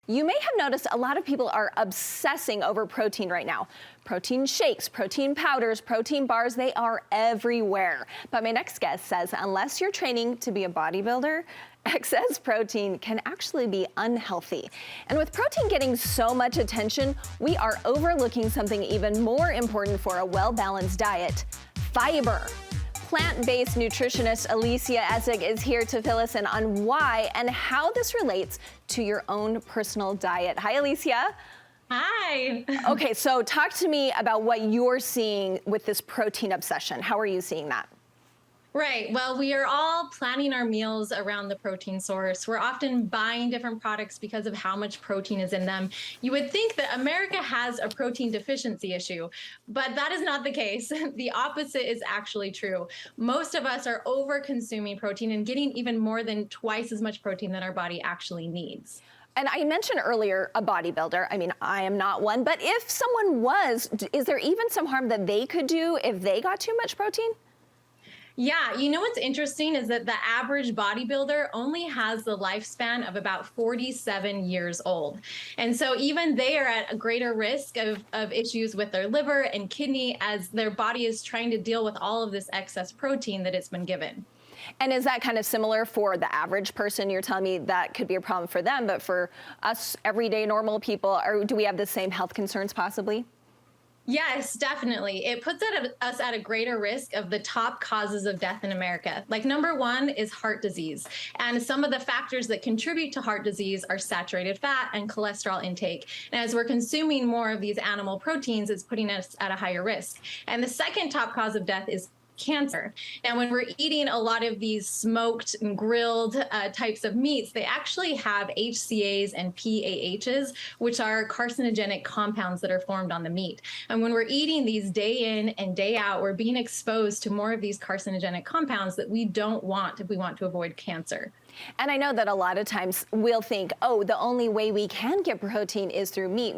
You may have noticed a lot of people are obsessing over protein right now. Protein shakes, protein powders, protein bars, they are everywhere. But my next guest says unless you're training to be a bodybuilder, excess protein can actually be unhealthy. And with protein getting so much attention, we are overlooking something even more important for a well-balanced diet: fiber. Plant-based nutritionist Alisia Essig is here to fill us in on why and how this relates to your own personal diet. Hi, Alisia. Hi. Okay, so talk to me about what you're seeing with this protein obsession. How are you seeing that? Right. Well, we are all planning our meals around the protein source. We're often buying different products because of how much protein is in them. You would think that America has a protein deficiency issue, but that is not the case. The opposite is actually true. Most of us are over consuming protein and getting even more than twice as much protein than our body actually needs. And I mentioned earlier a bodybuilder. I mean, I am not one, but if someone was, is there even some harm that they could do if they got too much protein? Yeah, you know what's interesting is that the average bodybuilder only has the lifespan of about 47 years old. And so even they are at a greater risk of issues with their liver and kidney as their body is trying to deal with all of this excess protein that it's been given. And is that kind of similar for the average person? You're telling me that could be a problem for them, but for us everyday normal people, or do we have the same health concerns possibly? Yes, definitely. It puts us at a greater risk of the top causes of death in America. Like number one is heart disease. And some of the factors that contribute to heart disease are saturated fat and cholesterol intake. And as we're consuming more of these animal proteins, it's putting us at a higher risk. And the second top cause of death is cancer. Now, when we're eating a lot of these smoked and grilled types of meats, they actually have HCAs and PAHs, which are carcinogenic compounds that are formed on the meat. And when we're eating these day in and day out, we're being exposed to more of these carcinogenic compounds that we don't want if we want to avoid cancer. And I know that a lot of times we'll think, oh, the only way we can get protein is through meat.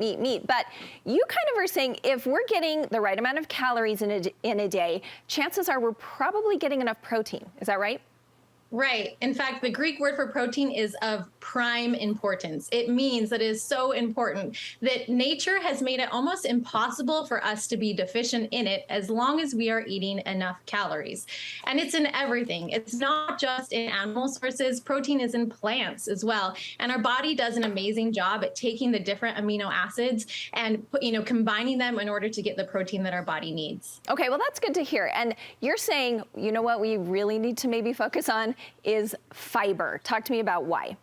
But you kind of are saying if we're getting the right amount of calories in a day, chances are we're probably getting enough protein. Is that right? Right. In fact, the Greek word for protein is of prime importance. It means that it is so important that nature has made it almost impossible for us to be deficient in it as long as we are eating enough calories. And it's in everything. It's not just in animal sources. Protein is in plants as well. And our body does an amazing job at taking the different amino acids and combining them in order to get the protein that our body needs. Okay, well, that's good to hear. And you're saying, you know what we really need to maybe focus on is fiber. Talk to me about why.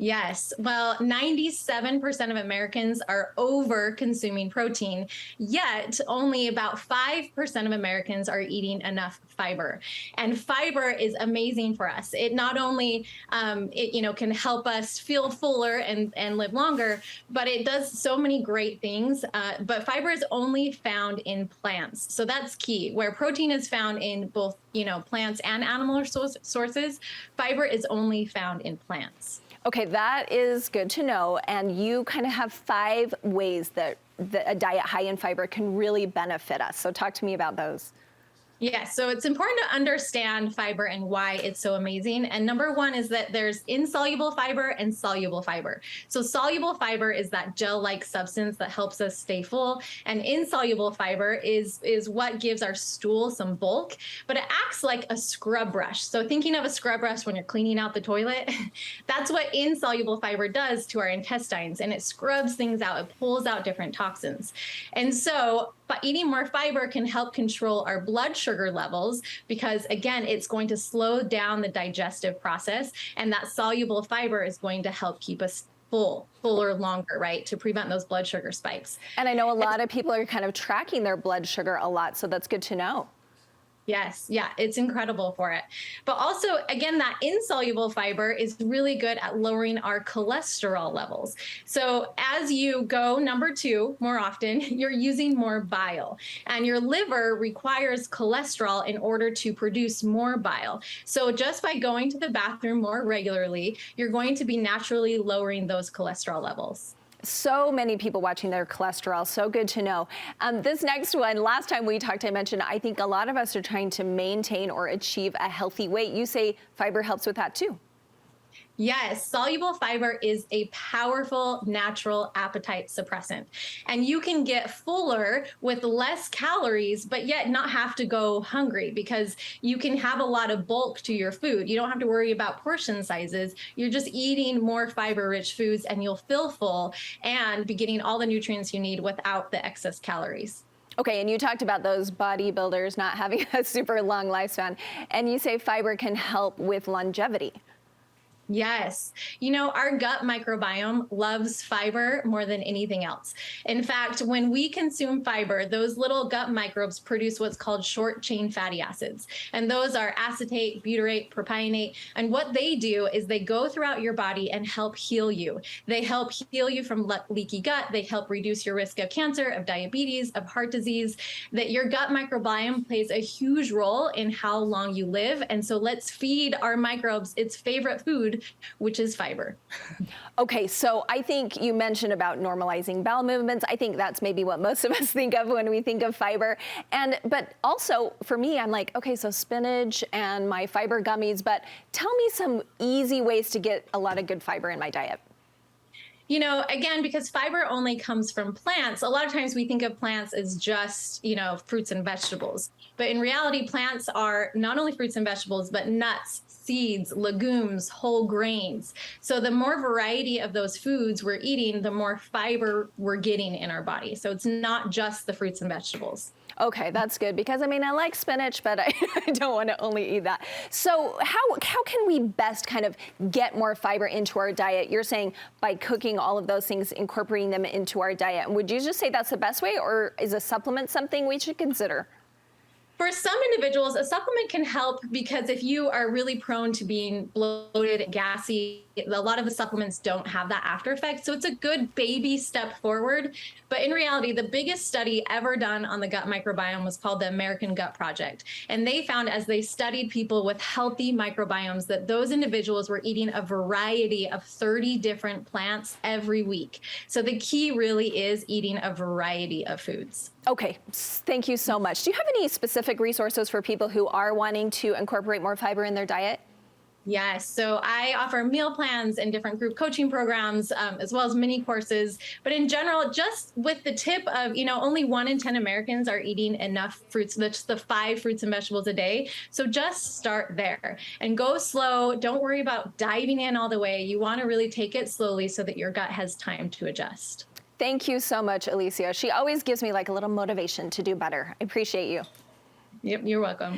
Yes. Well, 97% of Americans are over consuming protein, yet only about 5% of Americans are eating enough fiber. And fiber is amazing for us. It not only can help us feel fuller and live longer, but it does so many great things. But fiber is only found in plants. So that's key. Where protein is found in both plants and animal sources, fiber is only found in plants. Okay, that is good to know. And you kind of have 5 ways that a diet high in fiber can really benefit us. So talk to me about those. Yes, so it's important to understand fiber and why it's so amazing. And number one is that there's insoluble fiber and soluble fiber. So soluble fiber is that gel-like substance that helps us stay full. And insoluble fiber is what gives our stool some bulk, but it acts like a scrub brush. So thinking of a scrub brush when you're cleaning out the toilet, that's what insoluble fiber does to our intestines. And it scrubs things out, it pulls out different toxins. And so but eating more fiber can help control our blood sugar levels because, again, it's going to slow down the digestive process. And that soluble fiber is going to help keep us fuller longer, right, to prevent those blood sugar spikes. And I know a lot of people are kind of tracking their blood sugar a lot, so that's good to know. Yes. Yeah, it's incredible for it. But also, again, that insoluble fiber is really good at lowering our cholesterol levels. So as you go number 2 more often, you're using more bile. And your liver requires cholesterol in order to produce more bile. So just by going to the bathroom more regularly, you're going to be naturally lowering those cholesterol levels. So many people watching their cholesterol. So good to know. This next one, last time we talked, I mentioned, I think a lot of us are trying to maintain or achieve a healthy weight. You say fiber helps with that too. Yes, soluble fiber is a powerful natural appetite suppressant. And you can get fuller with less calories, but yet not have to go hungry because you can have a lot of bulk to your food. You don't have to worry about portion sizes. You're just eating more fiber rich foods and you'll feel full and be getting all the nutrients you need without the excess calories. Okay, and you talked about those bodybuilders not having a super long lifespan, and you say fiber can help with longevity. Yes. You know, our gut microbiome loves fiber more than anything else. In fact, when we consume fiber, those little gut microbes produce what's called short chain fatty acids. And those are acetate, butyrate, propionate. And what they do is they go throughout your body and help heal you. They help heal you from leaky gut. They help reduce your risk of cancer, of diabetes, of heart disease. That your gut microbiome plays a huge role in how long you live. And so let's feed our microbes its favorite food, which is fiber. Okay, so I think you mentioned about normalizing bowel movements. I think that's maybe what most of us think of when we think of fiber. But also for me, I'm like, okay, so spinach and my fiber gummies, but tell me some easy ways to get a lot of good fiber in my diet. You know, again, because fiber only comes from plants, a lot of times we think of plants as just, fruits and vegetables. But in reality, plants are not only fruits and vegetables, but nuts, seeds, legumes, whole grains. So the more variety of those foods we're eating, the more fiber we're getting in our body. So it's not just the fruits and vegetables. Okay, that's good because I mean, I like spinach, but I don't want to only eat that. So how can we best kind of get more fiber into our diet? You're saying by cooking all of those things, incorporating them into our diet. Would you just say that's the best way, or is a supplement something we should consider? For some individuals, a supplement can help because if you are really prone to being bloated and gassy, a lot of the supplements don't have that after effect. So it's a good baby step forward. But in reality, the biggest study ever done on the gut microbiome was called the American Gut Project. And they found as they studied people with healthy microbiomes that those individuals were eating a variety of 30 different plants every week. So the key really is eating a variety of foods. Okay, thank you so much. Do you have any specific resources for people who are wanting to incorporate more fiber in their diet? Yes. So I offer meal plans and different group coaching programs, as well as mini courses. But in general, just with the tip of, only 1 in 10 Americans are eating enough fruits, that's the 5 fruits and vegetables a day. So just start there and go slow. Don't worry about diving in all the way. You want to really take it slowly so that your gut has time to adjust. Thank you so much, Alisia. She always gives me like a little motivation to do better. I appreciate you. Yep, you're welcome.